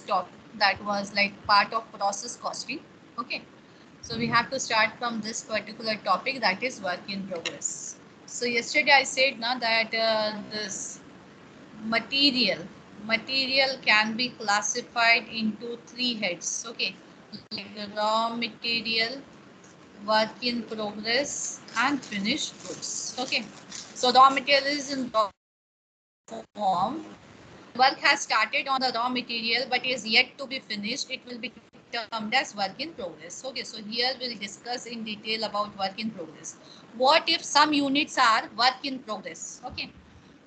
topic that was like part of process costing. Okay, so we have to start from this particular topic, that is work in progress. So yesterday I said now that this material can be classified into three heads. Okay, like the raw material, work in progress, and finished goods. Okay, so raw material is in raw form. Work has started on the raw material but is yet to be finished. It will be termed as work in progress. Okay, so here we'll discuss in detail about work in progress. What if some units are work in progress? Okay,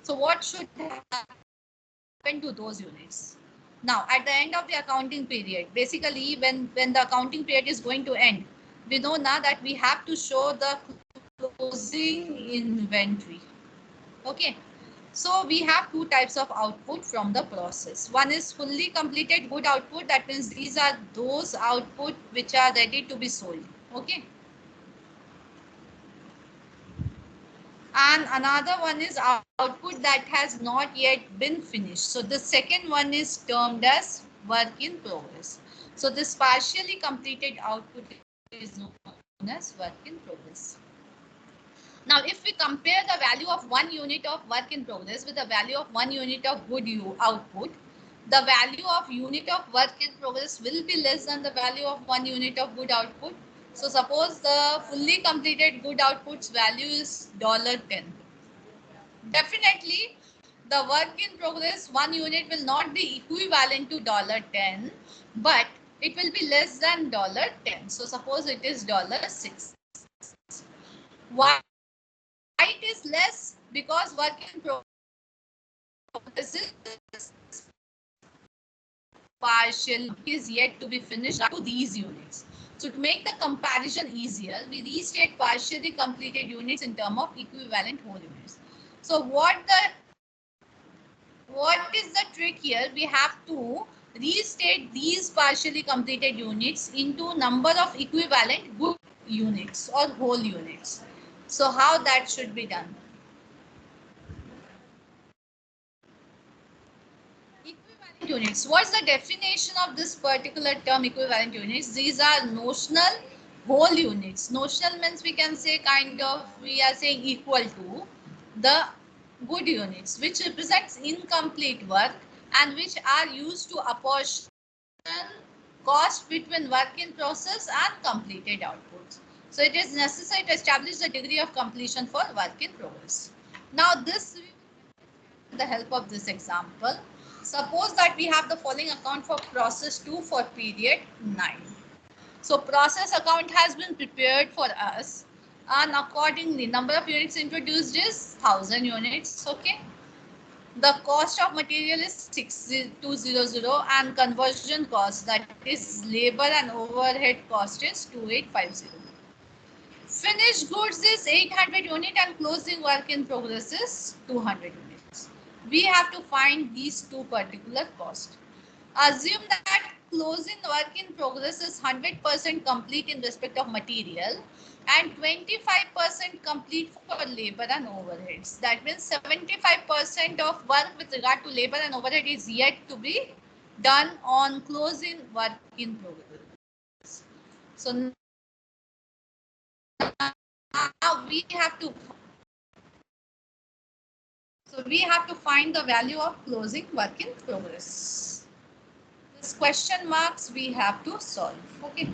so what should happen to those units? Now, at the end of the accounting period, basically when the accounting period is going to end, we know now that we have to show the closing inventory. Okay, so we have two types of output from the process. One is fully completed good output. That means these are those output which are ready to be sold. Okay. And another one is output that has not yet been finished. So the second one is termed as work in progress. So this partially completed output is known as work in progress. Now, if we compare the value of 1 unit of work in progress with the value of 1 unit of good output, the value of unit of work in progress will be less than the value of 1 unit of good output. So, suppose the fully completed good output's value is $10. Definitely, the work in progress 1 unit will not be equivalent to $10, but it will be less than $10. So, suppose it is $6. Why it is less? Because work in progress is partial is yet to be finished to these units. So to make the comparison easier, we restate partially completed units in terms of equivalent whole units. So what is the trick here? We have to restate these partially completed units into number of equivalent good units or whole units. So how that should be done? Equivalent units. What's the definition of this particular term, equivalent units? These are notional whole units. Notional means we can say kind of, we are saying equal to the good units, which represents incomplete work and which are used to apportion cost between work in process and completed outputs. So it is necessary to establish the degree of completion for work in progress. Now this, with the help of this example, suppose that we have the following account for process 2 for period 9. So process account has been prepared for us, and accordingly number of units introduced is 1000 units. Okay, the cost of material is 6200 and conversion cost, that is labor and overhead cost, is 2850. Finished goods is 800 unit and closing work in progress is 200 units. We have to find these two particular costs. Assume that closing work in progress is 100% complete in respect of material and 25% complete for labor and overheads. That means 75% of work with regard to labor and overhead is yet to be done on closing work in progress. So now we have to find the value of closing work in progress. This question marks we have to solve. Okay.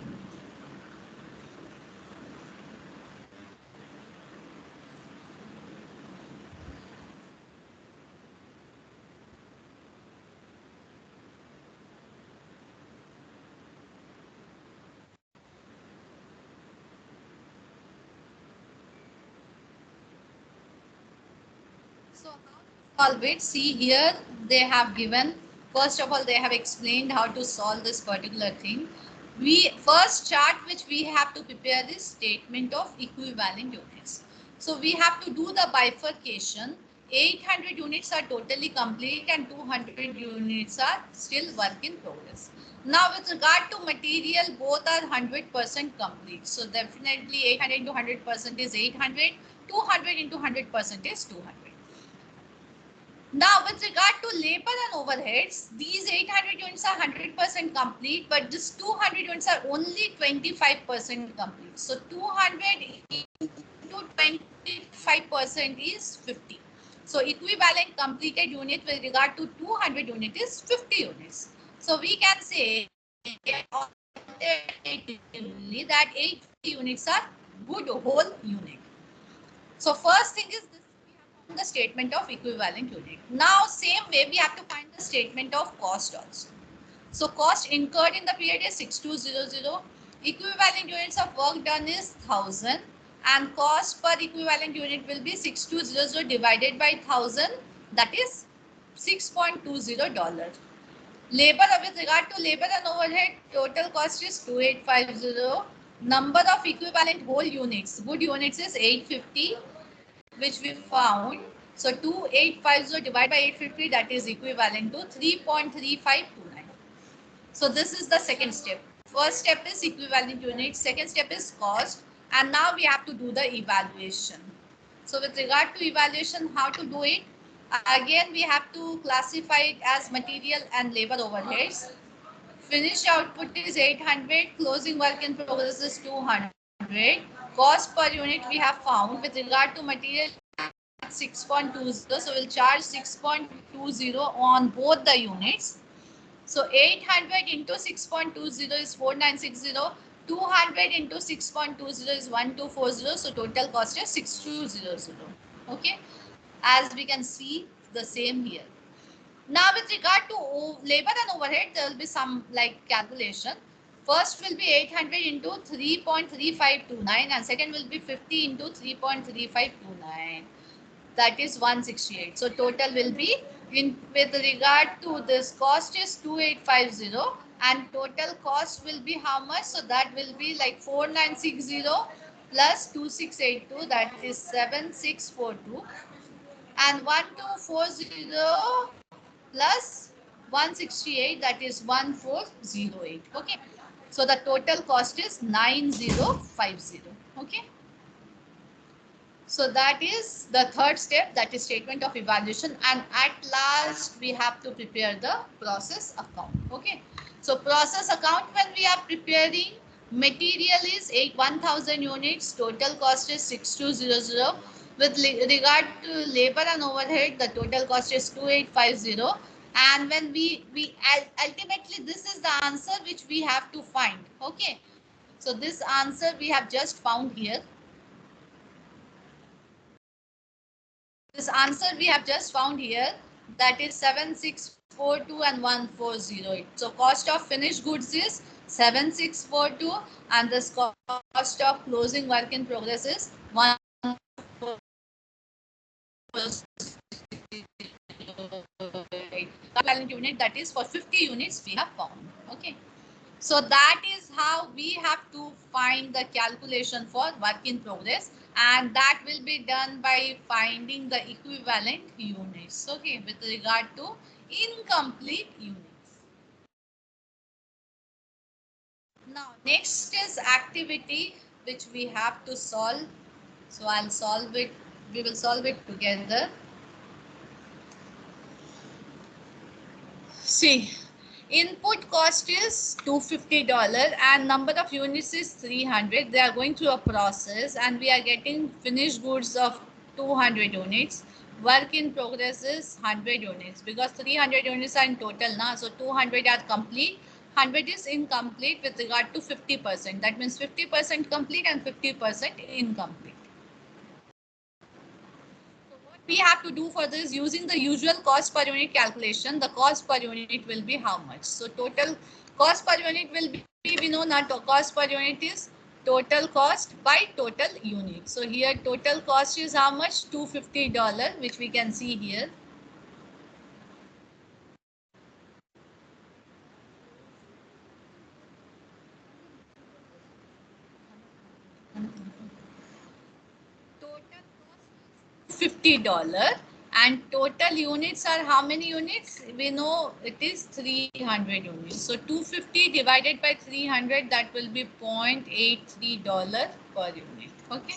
So how to solve it? See here, they have given, first of all, they have explained how to solve this particular thing. We first chart which we have to prepare this statement of equivalent units. So we have to do the bifurcation. 800 units are totally complete and 200 units are still work in progress. Now with regard to material, both are 100% complete. So definitely 800 into 100% is 800, 200 into 100% is 200. Now, with regard to labor and overheads, these 800 units are 100% complete, but this 200 units are only 25% complete. So 200 into 25% is 50. So equivalent completed unit with regard to 200 unit is 50 units. So we can say alternatively that 80 units are good whole unit. So first thing is this, we have found the statement of equivalent unit. Now same way we have to find the statement of cost also. So cost incurred in the period is 6200. Equivalent units of work done is 1000 and cost per equivalent unit will be 6200 divided by 1000, that is $6.20. Labor, with regard to labor and overhead, total cost is 2850. Number of equivalent whole units, good units is 850, which we found. So 2850 divided by 850, that is equivalent to 3.3529. So this is the second step. First step is equivalent unit, second step is cost, and now we have to do the evaluation. So with regard to evaluation, how to do it? Again, we have to classify it as material and labor overheads. Finished output is 800, closing work in progress is 200. Cost per unit we have found. With regard to material 6.20, so we'll charge 6.20 on both the units. So 800 into 6.20 is 4960. 200 into 6.20 is 1240. So total cost is 6200. Okay. As we can see the same here. Now with regard to labor and overhead, there will be some like calculation. First will be 800 into 3.3529 and second will be 50 into 3.3529. That is 168. So total will be, in with regard to this, cost is 2850 and total cost will be how much? So that will be like 4960 plus 2682, that is 7642, and 1240 plus 168, that is 1408. Okay, so the total cost is 9050. Okay, so that is the third step, that is statement of evaluation, and at last we have to prepare the process account. Okay, so process account, when we are preparing, material is 1000 units, total cost is 6200. With regard to labor and overhead, the total cost is 2850, and when we ultimately, this is the answer which we have to find. Okay, so this answer we have just found here. This answer we have just found here, that is 7642 and 1408. So cost of finished goods is 7642 and this cost of closing work in progress is 1408. Unit, that is for 50 units we have found. Okay. So that is how we have to find the calculation for work in progress, and that will be done by finding the equivalent units. Okay, with regard to incomplete units. Now next is activity which we have to solve. So I'll solve it. We will solve it together. See, input cost is $250 and number of units is 300. They are going through a process and we are getting finished goods of 200 units. Work in progress is 100 units because 300 units are in total now. So 200 are complete. 100 is incomplete with regard to 50%. That means 50% complete and 50% incomplete. We have to do for this, using the usual cost per unit calculation, the cost per unit will be how much? So total cost per unit will be, we know not cost per unit is total cost by total unit. So here total cost is how much? $250, which we can see here. Total cost is $50 and total units are how many units? We know it is 300 units. So 250 divided by 300, that will be $0.83 per unit. Okay.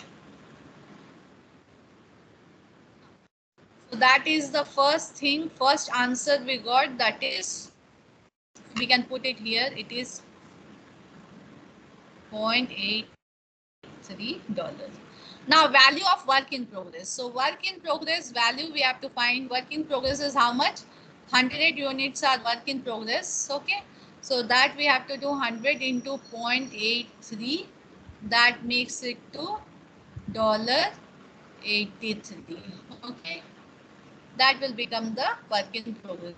So that is the first thing, first answer we got. That is, we can put it here. It is $0.83. Now, value of work in progress. So, work in progress value we have to find. Work in progress is how much? 100 units are work in progress. Okay. So, that we have to do 100 into 0.83. That makes it to $83. Okay. That will become the work in progress.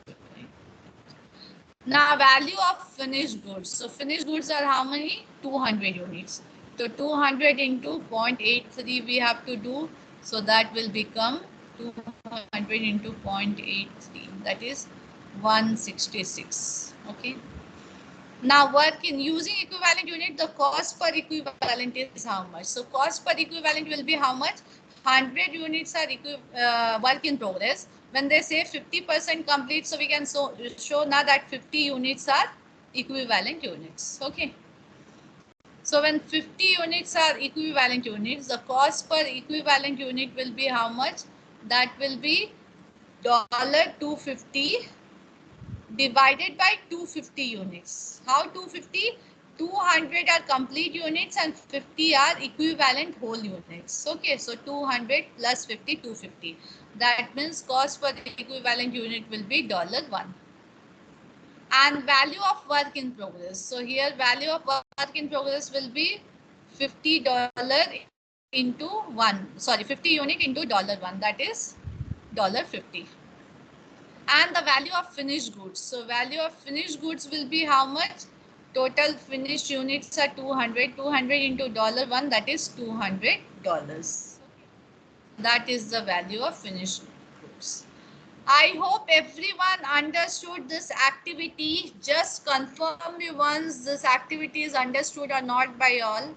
Now, value of finished goods. So, finished goods are how many? 200 units. So, 200 into 0.83 we have to do. So, that will become 200 into 0.83. That is 166. Okay. Now, work in using equivalent unit, the cost per equivalent is how much? So, cost per equivalent will be how much? 100 units are work in progress. When they say 50% complete, so we can show now that 50 units are equivalent units. Okay. So, when 50 units are equivalent units, the cost per equivalent unit will be how much? That will be $250 divided by 250 units. How 250? 200 are complete units and 50 are equivalent whole units. Okay, so 200 plus 50, 250. That means cost per equivalent unit will be $1. And value of work in progress. So here value of work in progress will be $50 into 1. Sorry, 50 unit into $1. That is $50. And the value of finished goods. So value of finished goods will be how much? Total finished units are 200. 200 into $1, that is $200. That is the value of finished goods. I hope everyone understood this activity. Just confirm me once this activity is understood or not by all.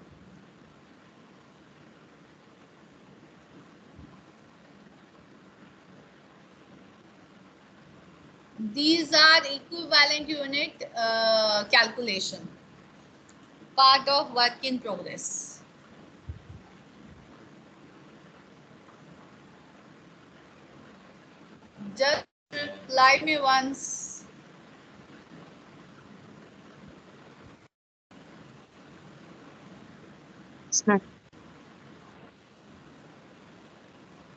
These are equivalent unit calculation, part of work in progress. Just reply me once. Sir.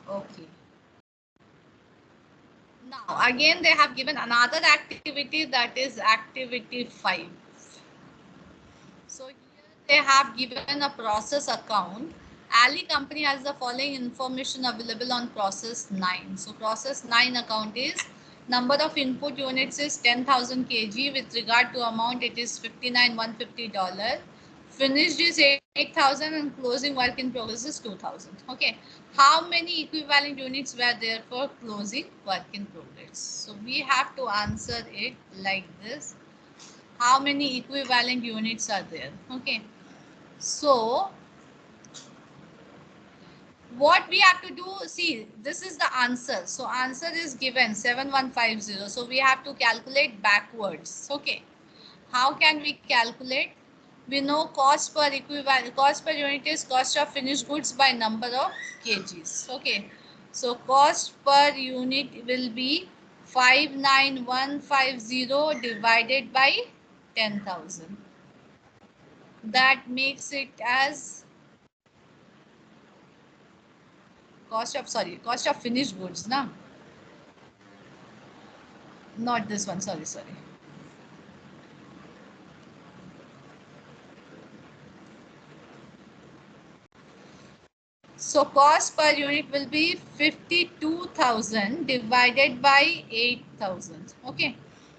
Okay. Now again they have given another activity, that is activity 5. So here they have given a process account. Ali company has the following information available on process 9. So process 9 account is number of input units is 10,000 kg. With regard to amount, it is $59,150. Finished is 8,000 and closing work in progress is 2,000. Okay. How many equivalent units were there for closing work in progress? So we have to answer it like this. How many equivalent units are there? Okay. So what we have to do, see, this is the answer. So answer is given 7150. So we have to calculate backwards. Okay. How can we calculate? We know cost per equivalent, cost per unit is cost of finished goods by number of kgs. Okay. So cost per unit will be 59150 divided by 10,000. That makes it as cost of finished goods, na? Not this one, sorry. So cost per unit will be 52,000 divided by 8,000. Okay.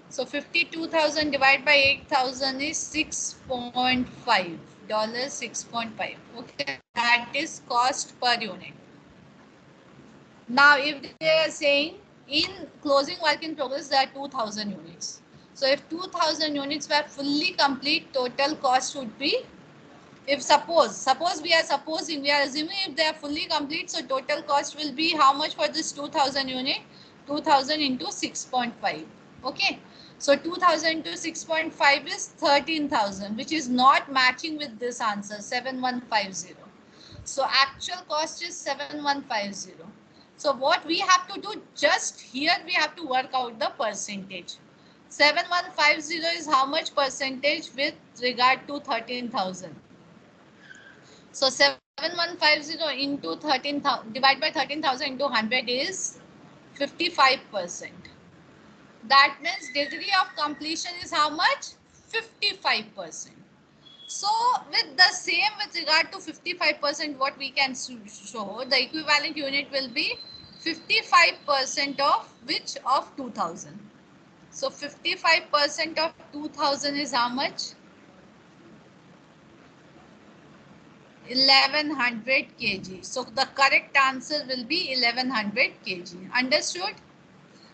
So 52,000 divided by 8,000 is $6.5. 6.5. Okay. That is cost per unit. Now, if they are saying in closing work in progress, there are 2,000 units. So if 2,000 units were fully complete, total cost would be, if suppose we are assuming if they are fully complete, so total cost will be how much for this 2,000 unit? 2,000 into 6.5. Okay. So 2,000 into 6.5 is 13,000, which is not matching with this answer, 7150. So actual cost is 7150. So what we have to do, just here we have to work out the percentage. 7150 is how much percentage with regard to 13,000? So 7150 into 13,000 divided by 13,000 into 100 is 55%. That means degree of completion is how much? 55%. So with the same with regard to 55%, what we can show, the equivalent unit will be 55% of which? Of 2000. So 55% of 2000 is how much? 1100 kg. So the correct answer will be 1100 kg. Understood?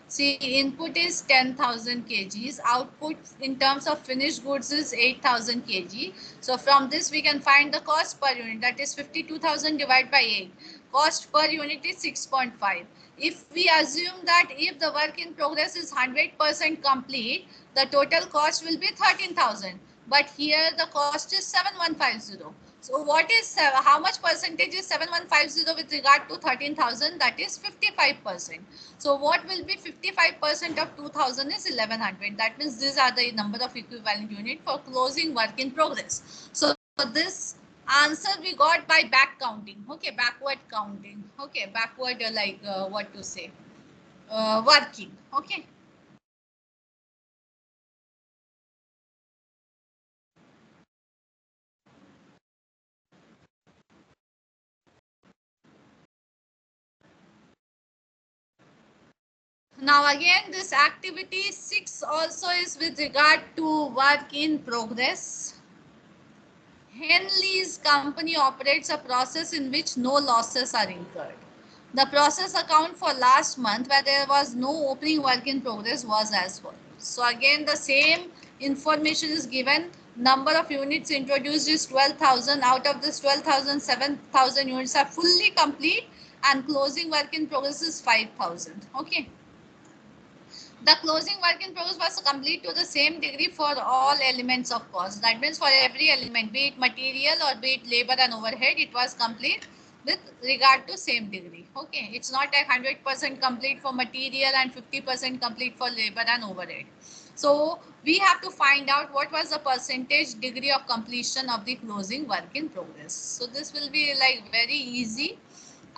See, input is 10,000 kgs. Output in terms of finished goods is 8,000 kg. So from this we can find the cost per unit. That is 52,000 divided by 8. Cost per unit is 6.5. If we assume that if the work in progress is 100% complete, the total cost will be 13,000. But here the cost is 7150. So what is, how much percentage is 7150 with regard to 13,000? That is 55%. So what will be 55% of 2000 is 1100. That means these are the number of equivalent unit for closing work in progress. So this answer we got by back counting. Okay, backward counting. Okay, backward what to say, working. Okay. Now again, this activity 6 also is with regard to work in progress. Henley's company operates a process in which no losses are incurred. The process account for last month where there was no opening work in progress was as follows. So again, the same information is given. Number of units introduced is 12,000. Out of this 12,000, 7,000 units are fully complete and closing work in progress is 5,000. Okay. The closing work in progress was complete to the same degree for all elements of cost. That means for every element, be it material or be it labor and overhead, it was complete with regard to same degree. Okay, it's not like 100% complete for material and 50% complete for labor and overhead. So we have to find out what was the percentage degree of completion of the closing work in progress. So this will be like very easy.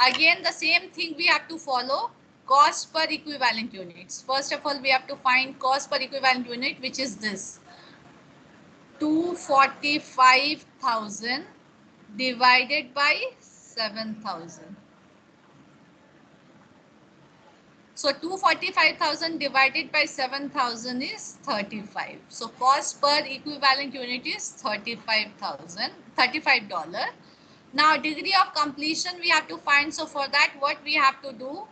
Again, the same thing we have to follow. Cost per equivalent units. First of all, we have to find cost per equivalent unit, which is this. 245,000 divided by 7,000. So 245,000 divided by 7,000 is 35. So cost per equivalent unit is $35. Now degree of completion we have to find. So for that, what we have to do?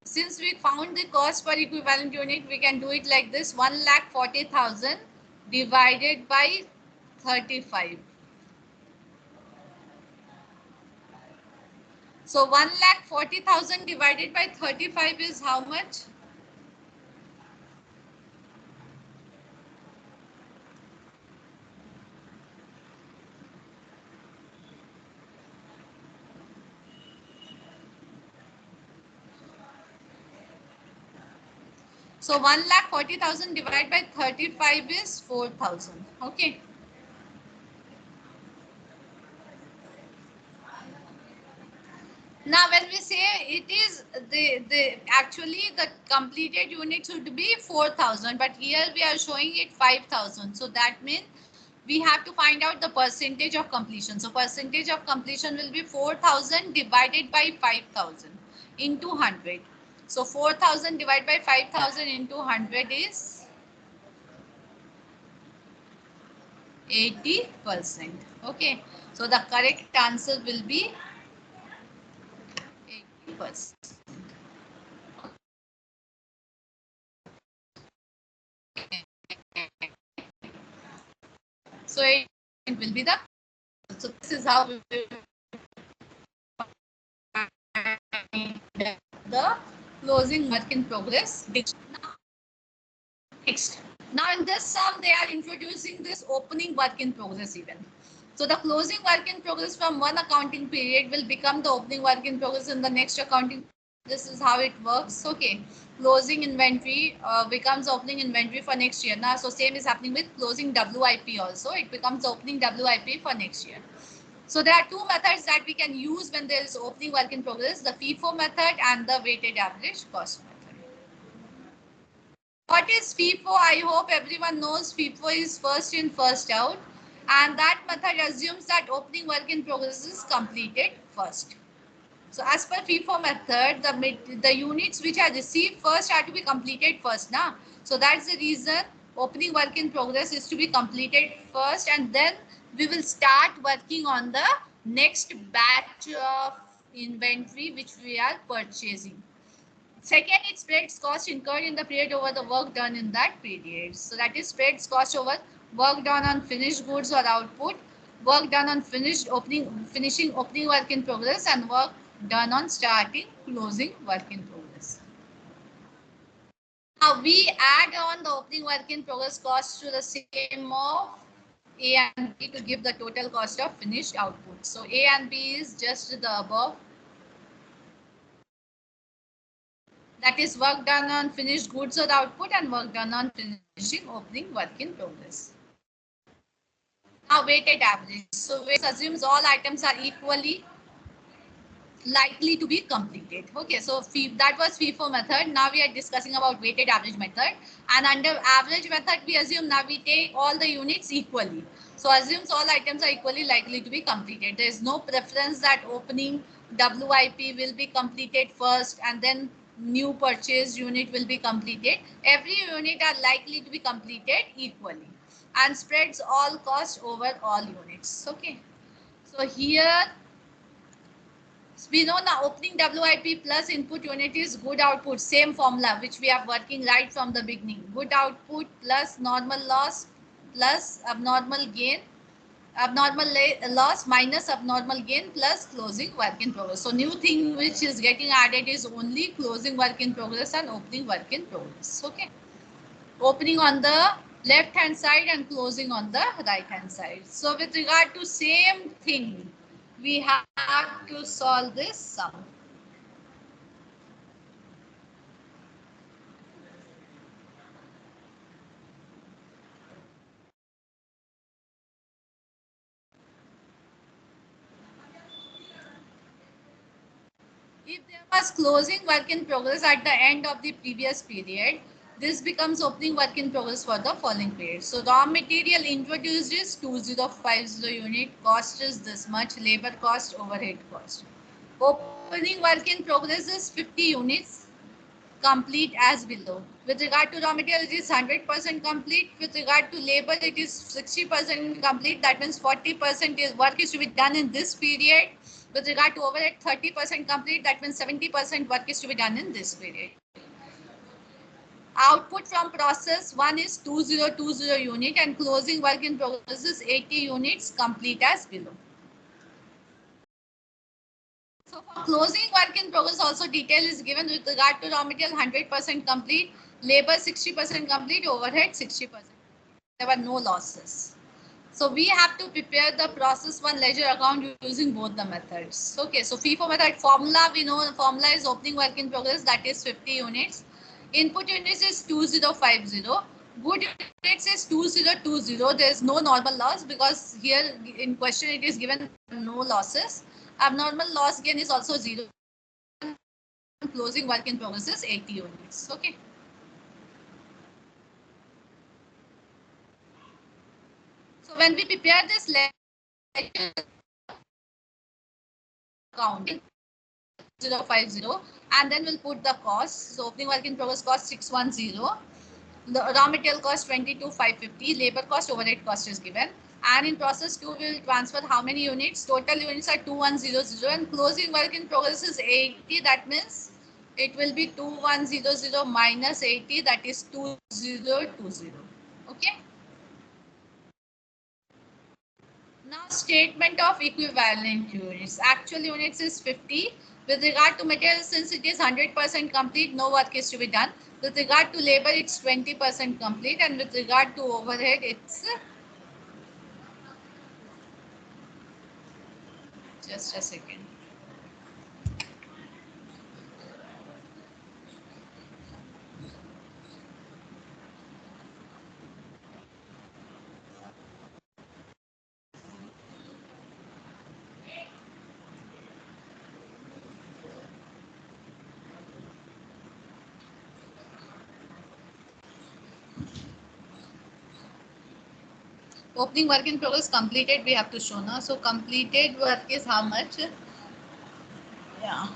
Since we found the cost per equivalent unit, we can do it like this: 1,40,000 divided by 35. So 1,40,000 divided by 35 is how much? So 1,40,000 divided by 35 is 4,000. Okay. Now when we say it is actually the completed unit should be 4,000, but here we are showing it 5,000. So that means we have to find out the percentage of completion. So percentage of completion will be 4,000 divided by 5,000 into 100. So 4,000 divided by 5,000 into 100 is 80%. Okay. So the correct answer will be 80%. So it will be the, so this is how we will find the closing work in progress. Next, now in this sum they are introducing this opening work in progress event. So the closing work in progress from one accounting period will become the opening work in progress in the next accounting This is how it works. Okay, closing inventory becomes opening inventory for next year. Now, so same is happening with closing WIP also. It becomes opening WIP for next year. So there are two methods that we can use when there is opening work in progress: the FIFO method and the weighted average cost method. What is FIFO? I hope everyone knows FIFO is first in, first out, and that method assumes that opening work in progress is completed first. So as per FIFO method, the units which are received first are to be completed first. Now, so that's the reason opening work in progress is to be completed first, and then we will start working on the next batch of inventory which we are purchasing. Second, it spreads cost incurred in the period over the work done in that period. So that is spreads cost over work done on finished goods or output, work done on finishing opening work in progress, and work done on starting closing work in progress. Now we add on the opening work in progress cost to the same of A and B to give the total cost of finished output. So A and B is just the above. That is work done on finished goods or output and work done on finishing opening work in progress. Now weighted average. So weight assumes all items are equally likely to be completed. Okay, so that was FIFO method. Now we are discussing about weighted average method. And under average method, we assume now we take all the units equally. So assumes all items are equally likely to be completed. There is no preference that opening WIP will be completed first and then new purchase unit will be completed. Every unit are likely to be completed equally and spreads all costs over all units. Okay. So here we know now opening WIP plus input unit is good output, same formula which we are working right from the beginning. Good output plus normal loss plus abnormal gain, abnormal loss minus abnormal gain plus closing work in progress. So new thing which is getting added is only closing work in progress and opening work in progress. Okay. Opening on the left hand side and closing on the right hand side. So with regard to same thing, we have to solve this sum. If there was closing work in progress at the end of the previous period, this becomes opening work in progress for the following period. So raw material introduced is 2050 unit, cost is this much, labor cost, overhead cost. Opening work in progress is 50 units, complete as below. With regard to raw material, it is 100% complete. With regard to labor, it is 60% complete. That means 40% is work is to be done in this period. With regard to overhead, 30% complete. That means 70% work is to be done in this period. Output from process 1 is 2020 unit and closing work in progress is 80 units, complete as below. So for closing work in progress also detail is given with regard to raw material 100% complete, labor 60% complete, overhead 60%. There were no losses. So we have to prepare the process one ledger account using both the methods. Okay, so FIFO method formula, we know the formula is opening work in progress, that is 50 units. Input units is 2050. Good units is 2020. There is no normal loss because here in question it is given no losses. Abnormal loss gain is also 0. Closing work in progress is 80 units. Okay. So when we prepare this ledger account 050 and then we'll put the cost. So opening work in progress cost 610. The raw material cost 22,550. Labor cost, overhead cost is given. And in process 2, we will transfer how many units? Total units are 2100 and closing work in progress is 80. That means it will be 2100 minus 80. That is 2020. Okay. Now statement of equivalent units. Actual units is 50. With regard to material, since it is 100% complete, no work is to be done. With regard to labor, it's 20% complete, and with regard to overhead, it's just a second. Opening work in progress completed we have to show now. So completed work is how much? Yeah.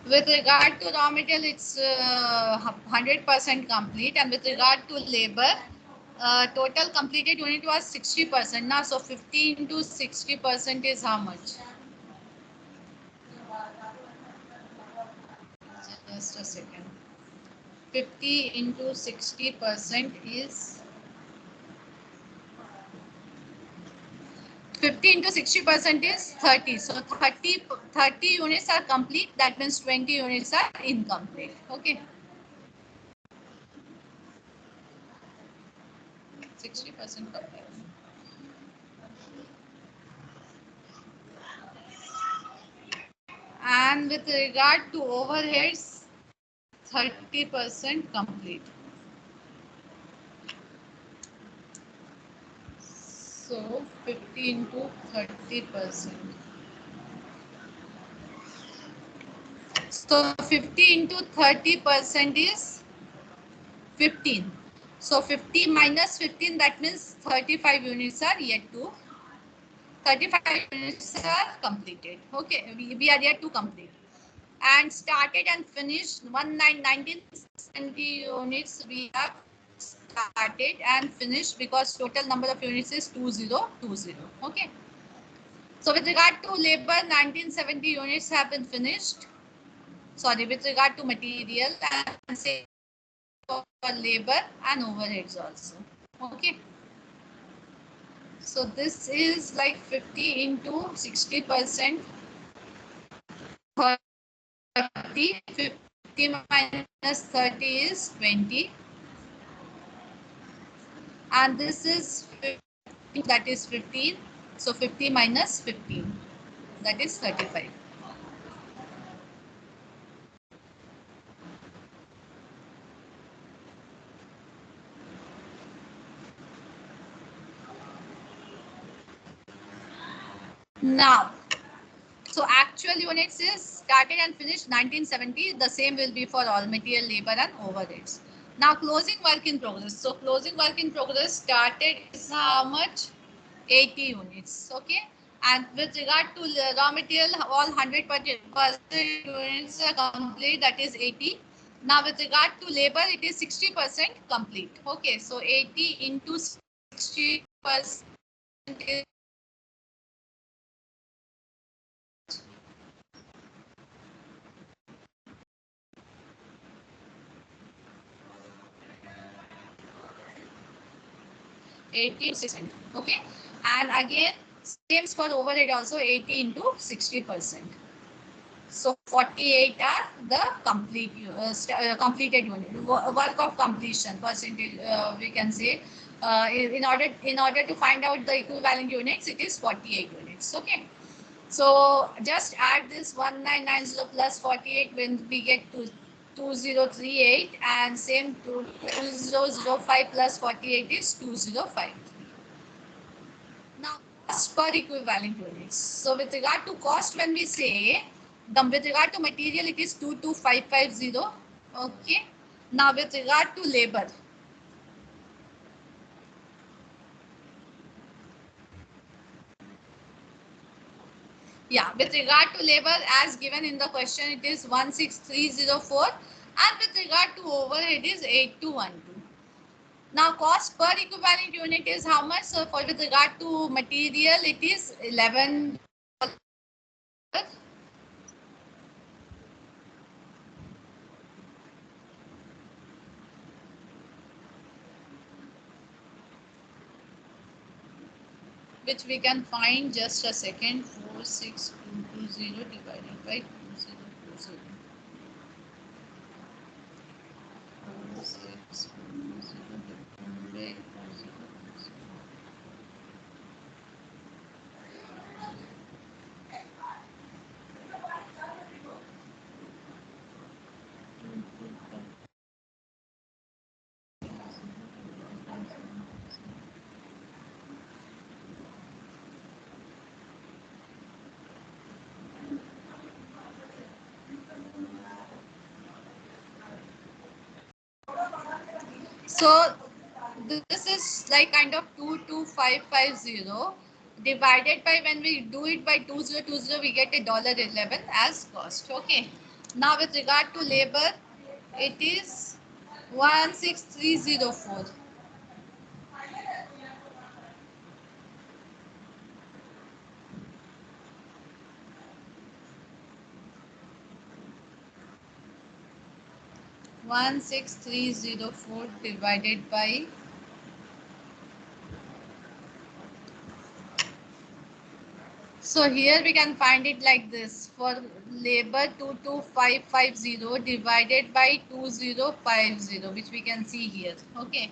With regard to raw material, it's 100% complete, and with regard to labor, total completed unit was 60% now. So 50 into 60% is how much? Just a second. 50 into 60% is 50 into 60% is 30. So 30 units are complete. That means 20 units are incomplete. Okay. 60% complete. And with regard to overheads, 30% complete. So 50 into 30%. So 50 into 30% is 15. So 50 minus 15, that means 35 units are yet to 35 units are completed. Okay, we are yet to complete. And started and finished 1970 units we have started and finished because total number of units is 2020. Okay. So with regard to labor, 1970 units have been finished. Sorry, with regard to material and say for labor and overheads also. Okay. So this is like 50 into 60%. 30, 50 minus 30 is 20. And this is 50, that is 15. So 50 minus 15, that is 35. Now, so actual units is started and finished 1970. The same will be for all material, labor and overheads. Now closing work in progress. So closing work in progress started is how much? 80 units. Okay. And with regard to raw material, all 100% units are complete. That is 80. Now with regard to labor, it is 60% complete. Okay. So 80 into 60% is 80%. Okay. And again, same for overhead also 80 into 60%. So 48 are the completed unit work of completion percentage. We can say in order to find out the equivalent units, it is 48 units. Okay. So just add this 1990 plus 48 when we get to 2038, and same to 2005 plus 48 is 2053. Now, cost per equivalent units. So with regard to cost, when we say, with regard to material, it is 22550. Okay. Now with regard to labor. Yeah, with regard to labor, as given in the question, it is 16304, and with regard to overhead is 8212. Now cost per equivalent unit is how much? So for with regard to material, it is 11. Which we can find, just a second, 46220 divided by 2020. 46220 divided by 2020. So this is like kind of 22550 divided by, when we do it by 2020, we get a $11 as cost. Okay. Now with regard to labor, it is 16304. 16304 divided by, so here we can find it like this. For labor 22550 divided by 2050, which we can see here. Okay.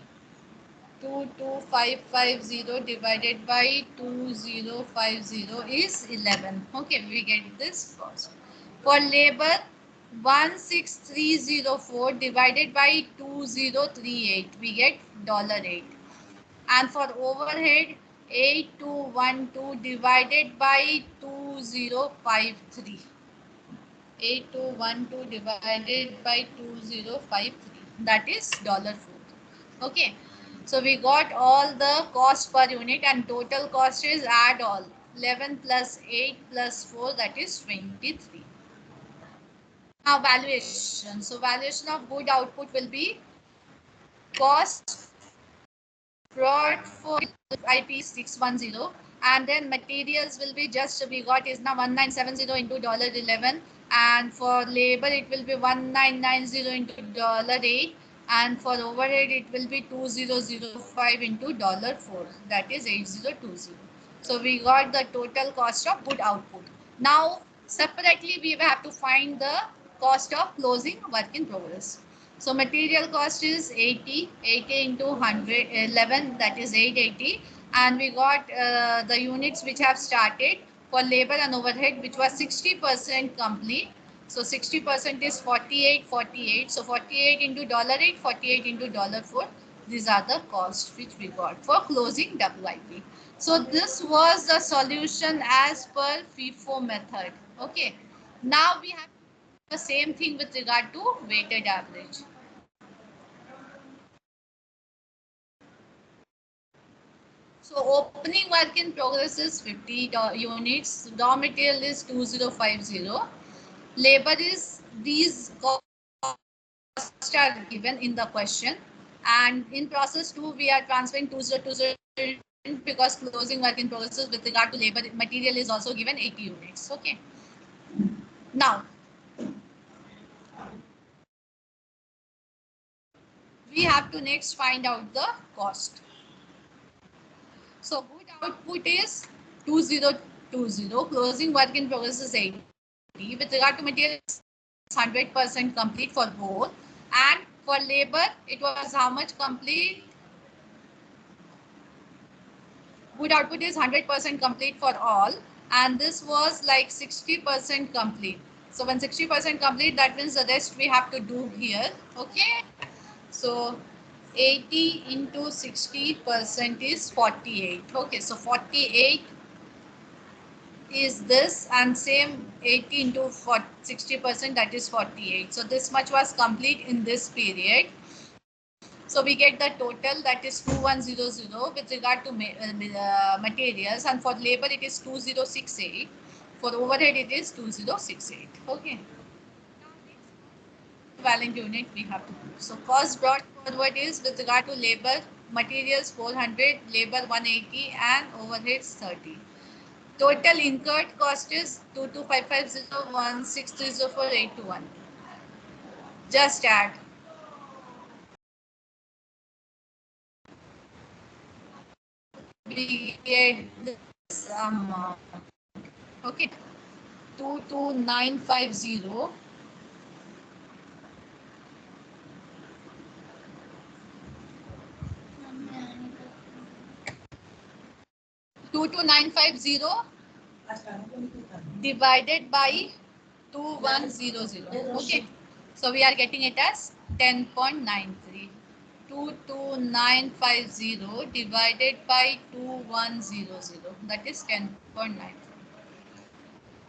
22550 divided by 2050 is 11. Okay, we get this first. For labor 16304 divided by 2038, we get $8. And for overhead 8212 divided by 2053. 8212 divided by 2053, that is $4. Okay, so we got all the cost per unit, and total cost is, add all, 11 plus 8 plus 4, that is 23. Now valuation. So valuation of good output will be cost brought for IP 610, and then materials will be, just we got is now 1970 into $11, and for labor it will be 1990 into $8, and for overhead it will be 2005 into $4, that is 8020. So we got the total cost of good output. Now separately we have to find the cost of closing work in progress. So material cost is 80 into 111, that is 880, and we got the units which have started for labor and overhead, which was 60% complete. So 60% is 48. So 48 into $8, 48 into $4. These are the costs which we got for closing WIP. So this was the solution as per FIFO method. Okay. Now we have the same thing with regard to weighted average. So opening work in progress is 50 units. Raw material is 2050. Labor is, these costs are given in the question. And in process 2, we are transferring 2020 because closing work in progress with regard to labor material is also given 80 units. Okay. Now, we have to next find out the cost. So good output is 2020. Closing work in progress is 80. With regard to material, 100% complete for both. And for labor, it was how much complete? Good output is 100% complete for all. And this was like 60% complete. So when 60% complete, that means the rest we have to do here. Okay. So 80 into 60% is 48. Okay, so 48 is this, and same 80 into 60%, that is 48. So this much was complete in this period. So we get the total, that is 2100 with regard to materials, and for labor it is 2068. For overhead it is 2068. Okay. Equivalent unit we have to do. So cost brought forward is with regard to labor, materials 400, labor 180, and overheads 30. Total incurred cost is 22550, Just add. We get this amount. Okay. 22950. 22950 divided by 2100. Okay. So we are getting it as 10.93. 22950 divided by 2100. That is 10.93.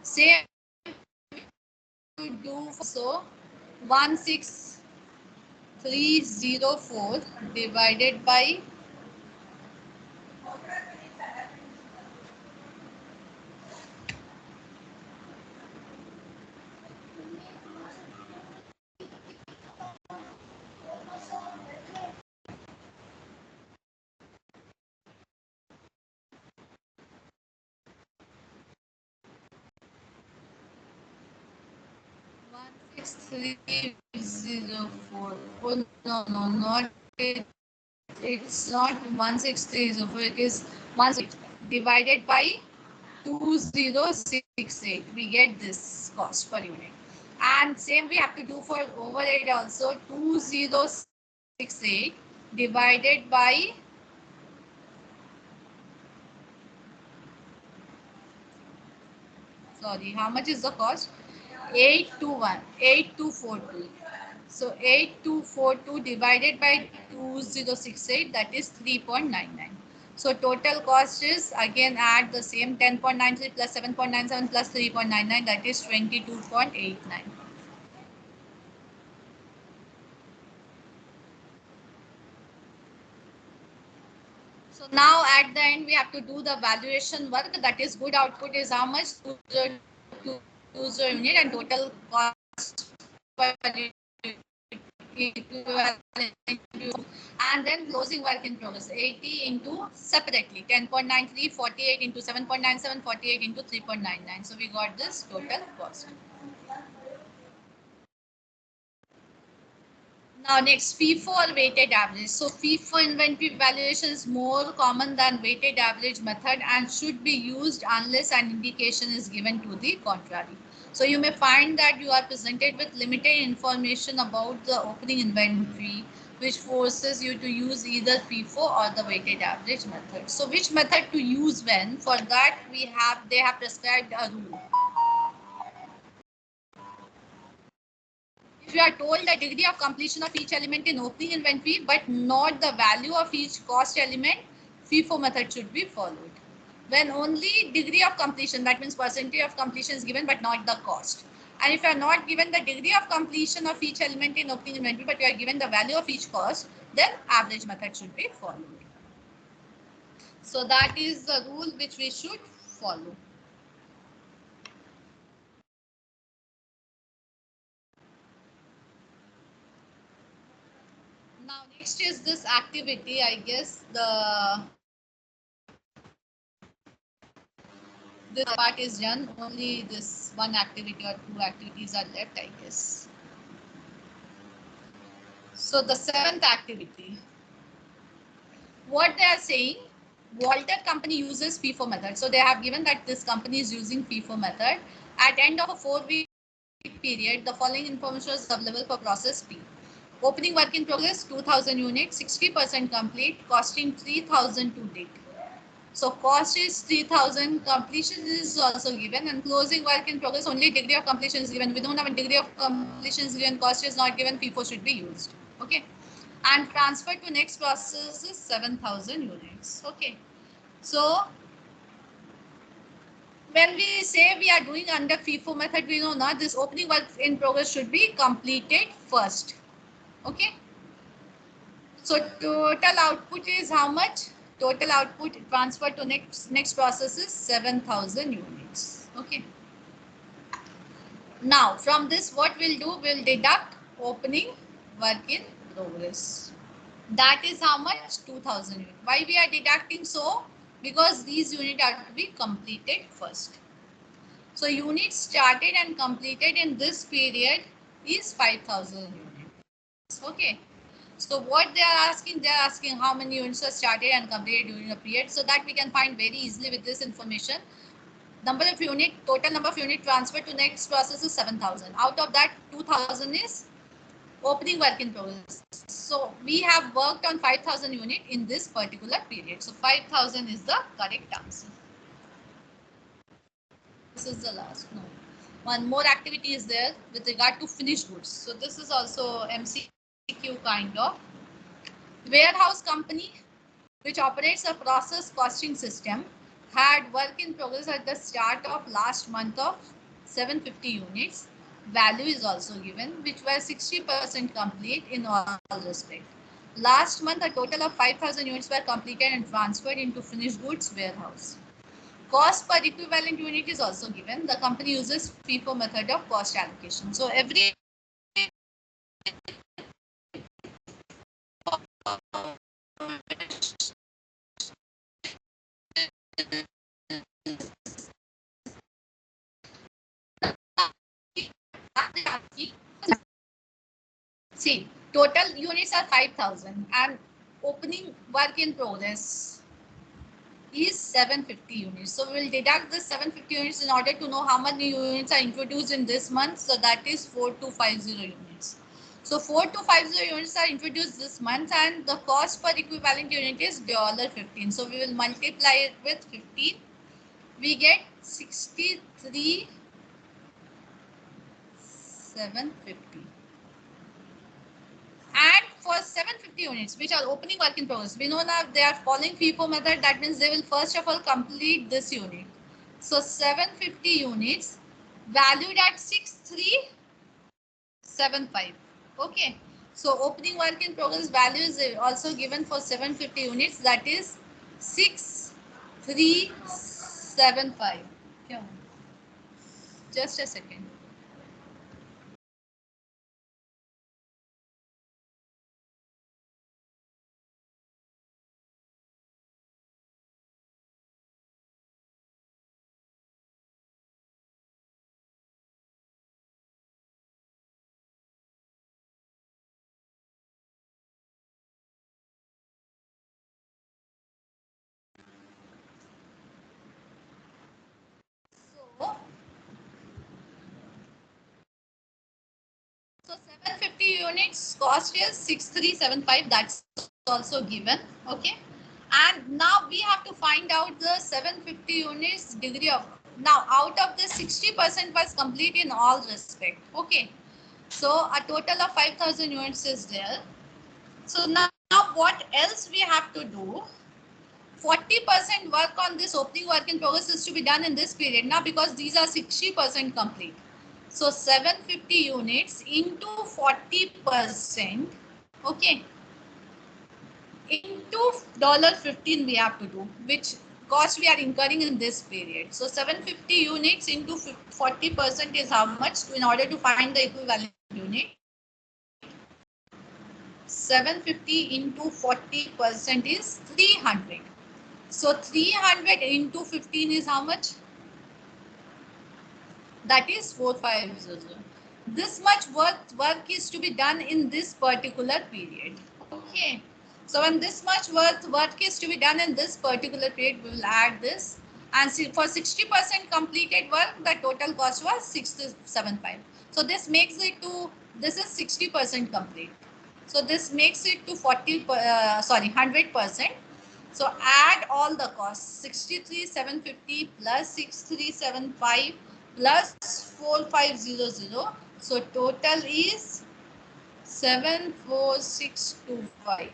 Same to do, so 16304 divided by 16304. Oh no, no, not it. It's not 16304. It is 1 divided by 2068. We get this cost per unit. And same we have to do for overhead also. 2068 divided by, sorry, how much is the cost? 8242. So 8242 divided by 2068, that is 3.99. So total cost is, again add the same, 10.93 plus 7.97 plus 3.99, that is 22.89. So now at the end we have to do the valuation work, that is good output is how much? 2020 unit, and total cost per equivalent, and then closing work in progress 80 into separately 10.93, 48 into 7.97, 48 into 3.99. So we got this total cost. Now next, FIFO or weighted average. So FIFO inventory valuation is more common than weighted average method and should be used unless an indication is given to the contrary. So you may find that you are presented with limited information about the opening inventory, which forces you to use either FIFO or the weighted average method. So which method to use when? For that they have prescribed a rule. If you are told the degree of completion of each element in opening inventory but not the value of each cost element, FIFO method should be followed. When only degree of completion, that means percentage of completion is given but not the cost. And if you are not given the degree of completion of each element in opening inventory but you are given the value of each cost, then average method should be followed. So that is the rule which we should follow. Now next is this activity. I guess this part is done. Only this one activity or two activities are left, I guess. So the seventh activity, what they are saying, Walter company uses FIFO method. So they have given that this company is using FIFO method. At end of a 4-week period, the following information is available for process P. Opening work in progress 2000 units, 60% complete, costing 3000 to date. So cost is 3000, completion is also given, and closing work in progress only degree of completion is given. We don't have a degree of completion is given, cost is not given, FIFO should be used. Okay. And transfer to next process is 7000 units. Okay. So when we say we are doing under FIFO method, we know not this opening work in progress should be completed first. Okay. So total output is how much? Total output transfer to next process is 7000 units. Okay. Now from this what we'll do, we'll deduct opening work in progress. That is how much? 2000 units. Why we are deducting so? Because these units are to be completed first. So units started and completed in this period is 5000 units. Okay. So what they are asking how many units are started and completed during a period, so that we can find very easily with this information. Number of unit, total number of unit transfer to next process is 7000. Out of that 2000 is opening work in progress. So we have worked on 5000 unit in this particular period. So 5000 is the correct answer. This is the last. No. One more activity is there with regard to finished goods. So this is also MCQ kind of. Warehouse company which operates a process costing system had work in progress at the start of last month of 750 units. Value is also given, which were 60% complete in all respect. Last month, a total of 5,000 units were completed and transferred into finished goods warehouse. Cost per equivalent unit is also given. The company uses FIFO method of cost allocation. So every see, total units are 5,000 and opening work in progress is 750 units. So we will deduct the 750 units in order to know how many units are introduced in this month. So that is 4250 units. So 4250 units are introduced this month and the cost per equivalent unit is $15. So we will multiply it with 15. We get 63,750. And for 750 units, which are opening work in progress, we know that they are following FIFO method. That means they will first of all complete this unit. So 750 units valued at 6375. Okay. So opening work in progress value is also given for 750 units. That is 6375. Just a second. So 750 units cost is 6375. That's also given. Okay. And now we have to find out the 750 units degree of. Now out of the 60% was complete in all respect. Okay. So a total of 5,000 units is there. So now what else we have to do? 40% work on this opening work in progress is to be done in this period now because these are 60% complete. So 750 units into 40%, okay, into $15 we have to do, which cost we are incurring in this period. So 750 units into 40% is how much in order to find the equivalent unit. 750 into 40% is 300. So 300 into 15 is how much? That is 4500. This much work is to be done in this particular period. Okay. So when this much work is to be done in this particular period, we will add this. And see, for 60% completed work, the total cost was 675. So this makes it to, this is 60% complete. So this makes it to 100%. So add all the costs, 63,750 plus 6375 plus 4500. So total is 74625.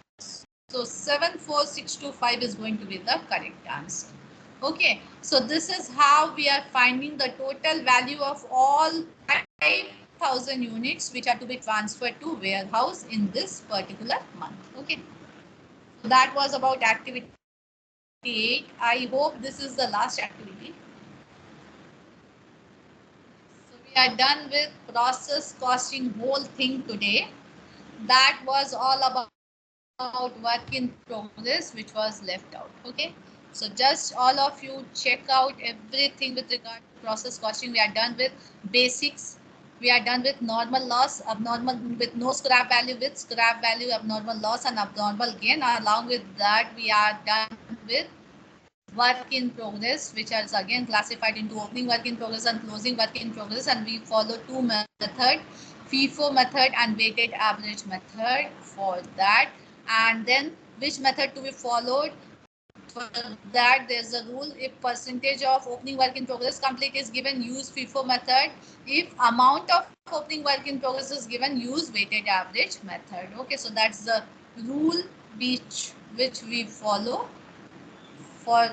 So 74625 is going to be the correct answer. Okay, so this is how we are finding the total value of all 5,000 units which are to be transferred to warehouse in this particular month. Okay, so that was about activity 8. I hope this is the last activity. So we are done with process costing whole thing today. That was all about work in progress which was left out. Okay, so just all of you check out everything with regard to process costing. We are done with basics. We are done with normal loss, abnormal with no scrap value, with scrap value, abnormal loss and abnormal gain. Along with that, we are done with work in progress, which is again classified into opening work in progress and closing work in progress, and we follow two methods, FIFO method and weighted average method for that. And then which method to be followed? For that, there's a rule: if percentage of opening work in progress complete is given, use FIFO method. If amount of opening work in progress is given, use weighted average method. Okay, so that's the rule which we follow for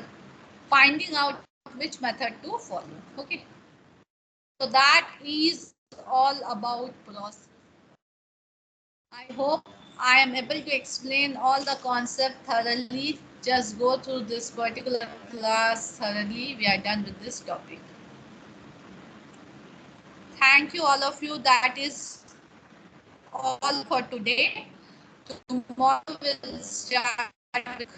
finding out which method to follow. Okay, so that is all about process. I hope I am able to explain all the concept thoroughly. Just go through this particular class thoroughly. We are done with this topic. Thank you all of you. That is all for today. Tomorrow we'll start with